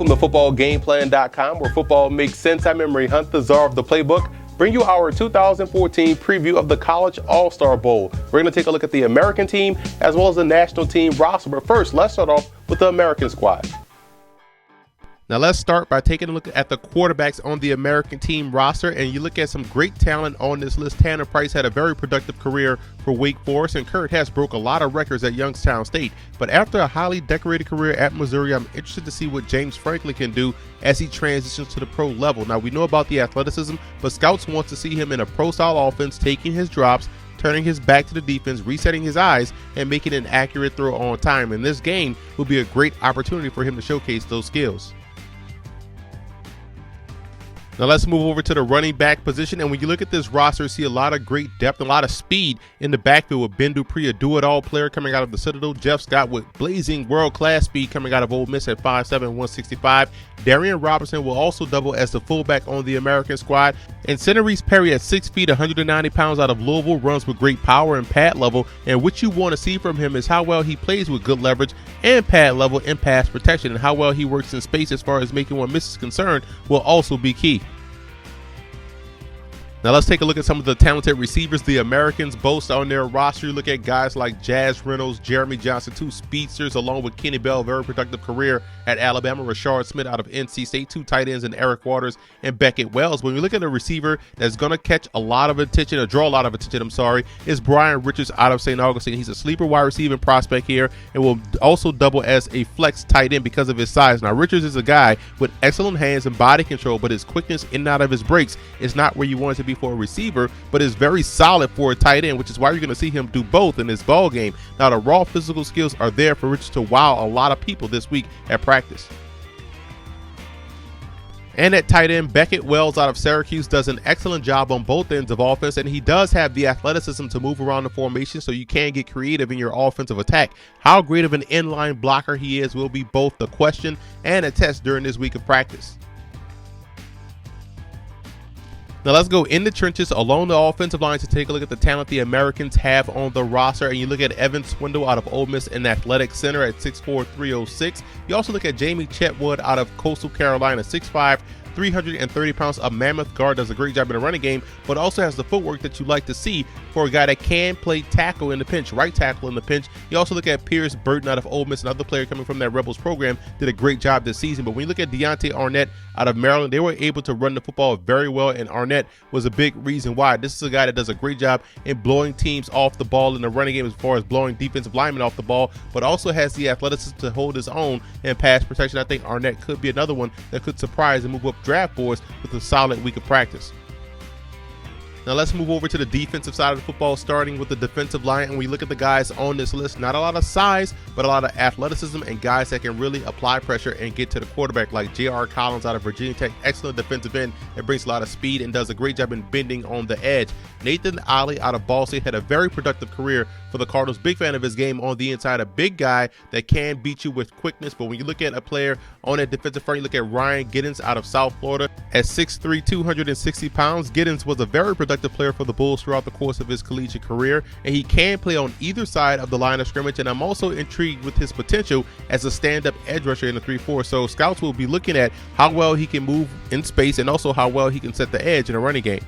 Welcome to footballgameplan.com, where football makes sense. I'm Emery Hunt, the czar of the playbook. Bring you our 2014 preview of the College All-Star Bowl. We're going to take a look at the American team as well as the national team roster. But first, let's start off with the American squad. Now let's start by taking a look at the quarterbacks on the American team roster, and you look at some great talent on this list. Tanner Price had a very productive career for Wake Forest, and Kurt Hess broke a lot of records at Youngstown State. But after a highly decorated career at Missouri, I'm interested to see what James Franklin can do as he transitions to the pro level. Now we know about the athleticism, but scouts want to see him in a pro-style offense, taking his drops, turning his back to the defense, resetting his eyes, and making an accurate throw on time. And this game will be a great opportunity for him to showcase those skills. Now let's move over to the running back position, and when you look at this roster, you see a lot of great depth, a lot of speed in the backfield with Ben Dupree, a do-it-all player coming out of the Citadel. Jeff Scott with blazing world-class speed coming out of Ole Miss at 5'7", 165. Darian Robinson will also double as the fullback on the American squad. And Centereese Perry at 6 feet, 190 pounds out of Louisville runs with great power and pad level. And what you want to see from him is how well he plays with good leverage and pad level and pass protection, and how well he works in space as far as making one miss is concerned will also be key. Now let's take a look at some of the talented receivers the Americans boast on their roster. You look at guys like Jazz Reynolds, Jeremy Johnson, two speedsters, along with Kenny Bell, very productive career at Alabama. Rashard Smith out of NC State, two tight ends, and Eric Waters and Beckett Wells. When we look at a receiver that's going to catch a lot of attention, or draw a lot of attention, is Brian Richards out of St. Augustine. He's a sleeper wide receiving prospect here and will also double as a flex tight end because of his size. Now Richards is a guy with excellent hands and body control, but his quickness in and out of his breaks is not where you want it to be for a receiver, but is very solid for a tight end, which is why you're going to see him do both in this ball game. Now the raw physical skills are there for Richards to wow a lot of people this week at practice. And at tight end, Beckett Wells out of Syracuse does an excellent job on both ends of offense, and he does have the athleticism to move around the formation, so you can get creative in your offensive attack. How great of an inline blocker he is will be both the question and a test during this week of practice. Now let's go in the trenches along the offensive line to take a look at the talent the Americans have on the roster. And you look at Evan Swindle out of Ole Miss, an athletic center at 6'4", 306. You also look at Jamie Chetwood out of Coastal Carolina, 6'5", 330 pounds, a mammoth guard, does a great job in the running game, but also has the footwork that you like to see for a guy that can play tackle in the pinch, right tackle in the pinch. You also look at Pierce Burton out of Ole Miss, another player coming from that Rebels program, did a great job this season. But when you look at Deontay Arnett out of Maryland, they were able to run the football very well, and Arnett was a big reason why. This is a guy that does a great job in blowing teams off the ball in the running game as far as blowing defensive linemen off the ball, but also has the athleticism to hold his own in pass protection. I think Arnett could be another one that could surprise and move up draft boards with a solid week of practice. Now let's move over to the defensive side of the football, starting with the defensive line. And we look at the guys on this list, not a lot of size, but a lot of athleticism and guys that can really apply pressure and get to the quarterback, like J.R. Collins out of Virginia Tech, excellent defensive end that brings a lot of speed and does a great job in bending on the edge. Nathan Ollie out of Ball State had a very productive career for the Cardinals. Big fan of his game on the inside, a big guy that can beat you with quickness. But when you look at a player on that defensive front, you look at Ryan Giddens out of South Florida at 6'3", 260 pounds. Giddens was a very productive player for the Bulls throughout the course of his collegiate career, and he can play on either side of the line of scrimmage. And I'm also intrigued with his potential as a stand-up edge rusher in the 3-4. So scouts will be looking at how well he can move in space and also how well he can set the edge in a running game.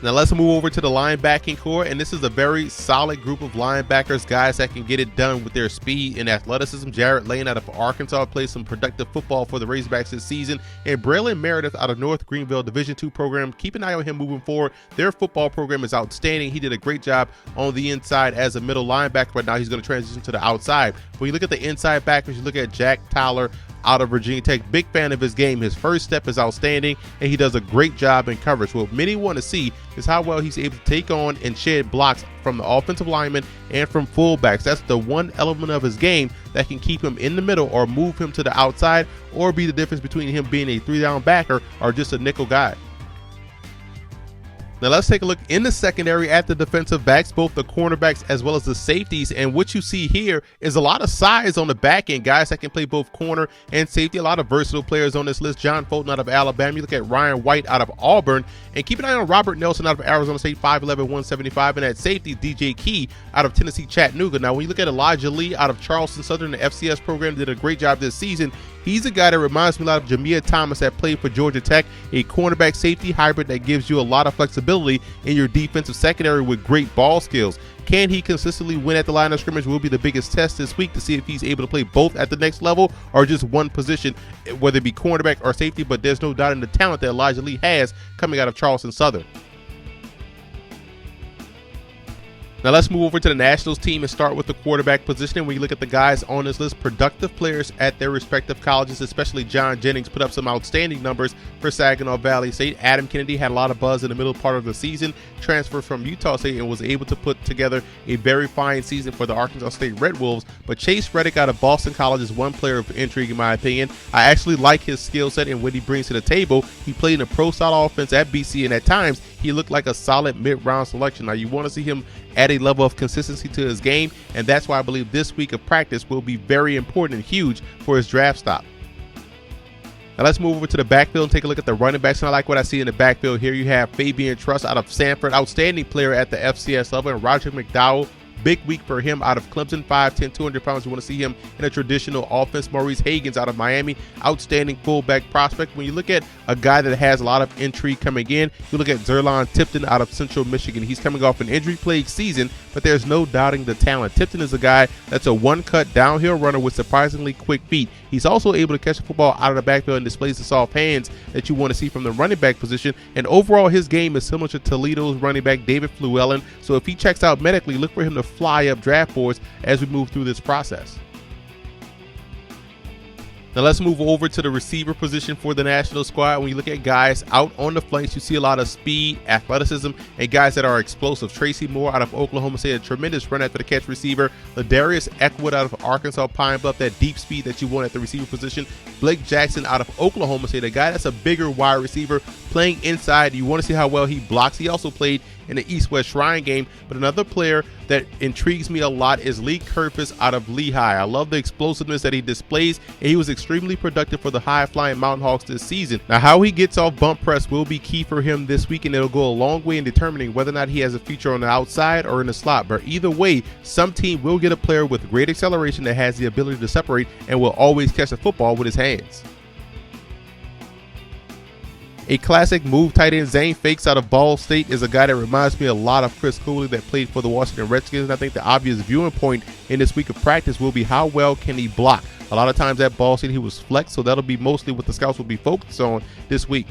Now let's move over to the linebacking core, and this is a very solid group of linebackers, guys that can get it done with their speed and athleticism. Jarrett Lane out of Arkansas plays some productive football for the Razorbacks this season, and Braylon Meredith out of North Greenville Division II program. Keep an eye on him moving forward. Their football program is outstanding. He did a great job on the inside as a middle linebacker, but now he's going to transition to the outside. When you look at the inside backers, you look at Jack Tyler out of Virginia Tech. Big fan of his game. His first step is outstanding, and he does a great job in coverage. What many want to see is how well he's able to take on and shed blocks from the offensive linemen and from fullbacks. That's the one element of his game that can keep him in the middle or move him to the outside, or be the difference between him being a 3-down backer or just a nickel guy. Now let's take a look in the secondary at the defensive backs, both the cornerbacks as well as the safeties. And what you see here is a lot of size on the back end, guys that can play both corner and safety. A lot of versatile players on this list. John Fulton out of Alabama. You look at Ryan White out of Auburn. And keep an eye on Robert Nelson out of Arizona State, 5'11", 175. And at safety, DJ Key out of Tennessee Chattanooga. Now when you look at Elijah Lee out of Charleston Southern, the FCS program, did a great job this season. He's a guy that reminds me a lot of Jamia Thomas that played for Georgia Tech, a cornerback safety hybrid that gives you a lot of flexibility in your defensive secondary with great ball skills. Can he consistently win at the line of scrimmage will be the biggest test this week to see if he's able to play both at the next level or just one position, whether it be cornerback or safety. But there's no doubt in the talent that Elijah Lee has coming out of Charleston Southern. Now let's move over to the Nationals team and start with the quarterback position. And when you look at the guys on this list, productive players at their respective colleges, especially John Jennings, put up some outstanding numbers for Saginaw Valley State. Adam Kennedy had a lot of buzz in the middle part of the season, transferred from Utah State and was able to put together a very fine season for the Arkansas State Red Wolves. But Chase Reddick out of Boston College is one player of intrigue in my opinion. I actually like his skill set and what he brings to the table. He played in a pro-style offense at BC, and at times he looked like a solid mid-round selection. Now you want to see him add a level of consistency to his game, and that's why I believe this week of practice will be very important and huge for his draft stock. Now let's move over to the backfield and take a look at the running backs. And I like what I see in the backfield here. You have Fabian Truss out of Sanford, outstanding player at the FCS level, and Roger McDowell. Big week for him out of Clemson, 5'10", 200 pounds. You want to see him in a traditional offense. Maurice Hagans out of Miami, outstanding fullback prospect. When you look at a guy that has a lot of intrigue coming in, you look at Zerlon Tipton out of Central Michigan. He's coming off an injury-plagued season, but there's no doubting the talent. Tipton is a guy that's a one-cut downhill runner with surprisingly quick feet. He's also able to catch the football out of the backfield and displays the soft hands that you want to see from the running back position. And overall, his game is similar to Toledo's running back David Fluellen. So if he checks out medically, look for him to fly up draft boards as we move through this process. Now let's move over to the receiver position for the national squad. When you look at guys out on the flanks, you see a lot of speed, athleticism, and guys that are explosive. Tracy Moore out of Oklahoma State, a tremendous run after the catch receiver. Ladarius Eckwood out of Arkansas Pine Bluff, that deep speed that you want at the receiver position. Blake Jackson out of Oklahoma State, a guy that's a bigger wide receiver playing inside. You want to see how well he blocks. He also played in the East-West Shrine game. But another player that intrigues me a lot is Lee Kerfis out of Lehigh. I love the explosiveness that he displays, and he was extremely productive for the high-flying Mountain Hawks this season. Now, how he gets off bump press will be key for him this week, and it'll go a long way in determining whether or not he has a future on the outside or in the slot. But either way, some team will get a player with great acceleration that has the ability to separate and will always catch the football with his hands. A classic move tight end, Zane Fakes out of Ball State, is a guy that reminds me a lot of Chris Cooley that played for the Washington Redskins. And I think the obvious viewing point in this week of practice will be how well can he block. A lot of times at Ball State he was flexed, so that'll be mostly what the scouts will be focused on this week.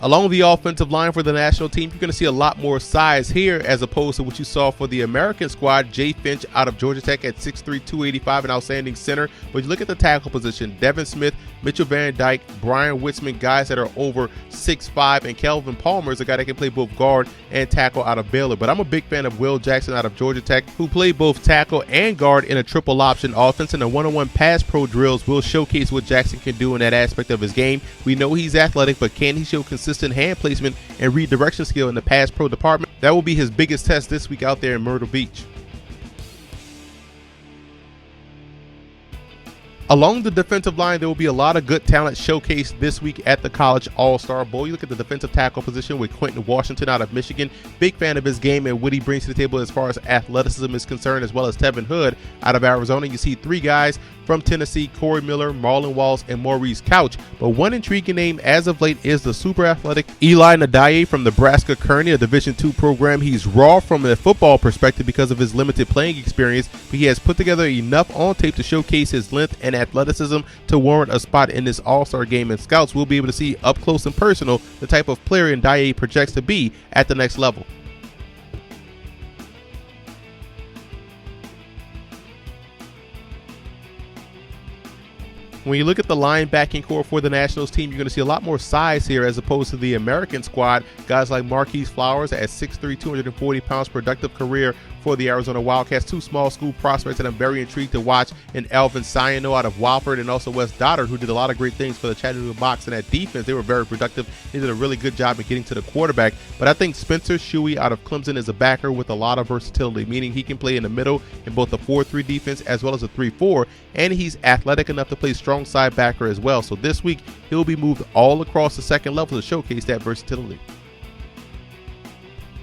Along the offensive line for the national team, you're going to see a lot more size here as opposed to what you saw for the American squad. Jay Finch out of Georgia Tech at 6'3", 285, an outstanding center. But you look at the tackle position, Devin Smith, Mitchell Van Dyke, Brian Witzman, guys that are over 6'5", and Kelvin Palmer is a guy that can play both guard and tackle out of Baylor. But I'm a big fan of Will Jackson out of Georgia Tech, who played both tackle and guard in a triple option offense, and the one-on-one pass pro drills will showcase what Jackson can do in that aspect of his game. We know he's athletic, but can he show consistent hand placement and redirection skill in the pass pro department? That will be his biggest test this week out there in Myrtle Beach. Along the defensive line, there will be a lot of good talent showcased this week at the College All-Star Bowl. You look at the defensive tackle position with Quentin Washington out of Michigan. Big fan of his game and what he brings to the table as far as athleticism is concerned, as well as Tevin Hood out of Arizona. You see three guys from Tennessee, Corey Miller, Marlon Walls, and Maurice Couch. But one intriguing name as of late is the super athletic Eli Nadaye from Nebraska Kearney, a Division II program. He's raw from a football perspective because of his limited playing experience, but he has put together enough on tape to showcase his length and athleticism to warrant a spot in this all-star game, and scouts will be able to see up close and personal the type of player Nadaye projects to be at the next level. When you look at the linebacking core for the Nationals team, you're going to see a lot more size here as opposed to the American squad. Guys like Marquise Flowers at 6'3", 240 pounds, productive career for the Arizona Wildcats. Two small school prospects that I'm very intrigued to watch in Elvin Sayano out of Wofford and also Wes Doddard, who did a lot of great things for the Chattanooga Mocs in that defense. They were very productive. They did a really good job in getting to the quarterback. But I think Spencer Shuey out of Clemson is a backer with a lot of versatility, meaning he can play in the middle in both the 4-3 defense as well as a 3-4, and he's athletic enough to play strong side backer as well. So this week, he'll be moved all across the second level to showcase that versatility.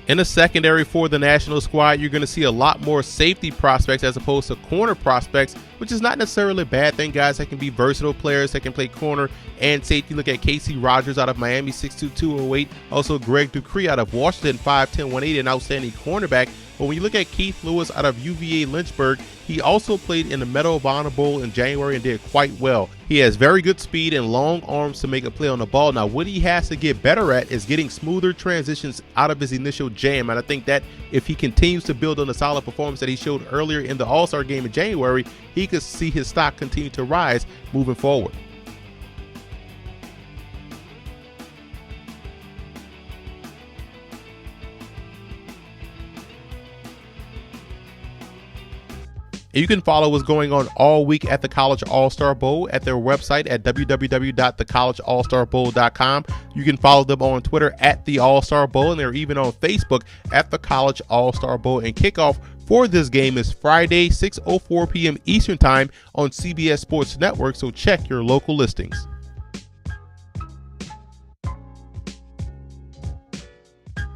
In the secondary for the national squad, you're going to see a lot more safety prospects as opposed to corner prospects, which is not necessarily a bad thing. Guys that can be versatile players that can play corner and safety. Look at Casey Rogers out of Miami, 6'2", 208. Also Greg Dupree out of Washington, 5'10", 180, an outstanding cornerback. But when you look at Keith Lewis out of UVA Lynchburg, he also played in the Medal of Honor Bowl in January and did quite well. He has very good speed and long arms to make a play on the ball. Now, what he has to get better at is getting smoother transitions out of his initial jam. And I think that if he continues to build on the solid performance that he showed earlier in the All-Star game in January, he could see his stock continue to rise moving forward. And you can follow what's going on all week at the College All-Star Bowl at their website at www.thecollegeallstarbowl.com. You can follow them on Twitter at the All-Star Bowl, and they're even on Facebook at the College All-Star Bowl. And kickoff for this game is Friday, 6:04 p.m. Eastern Time on CBS Sports Network, so check your local listings.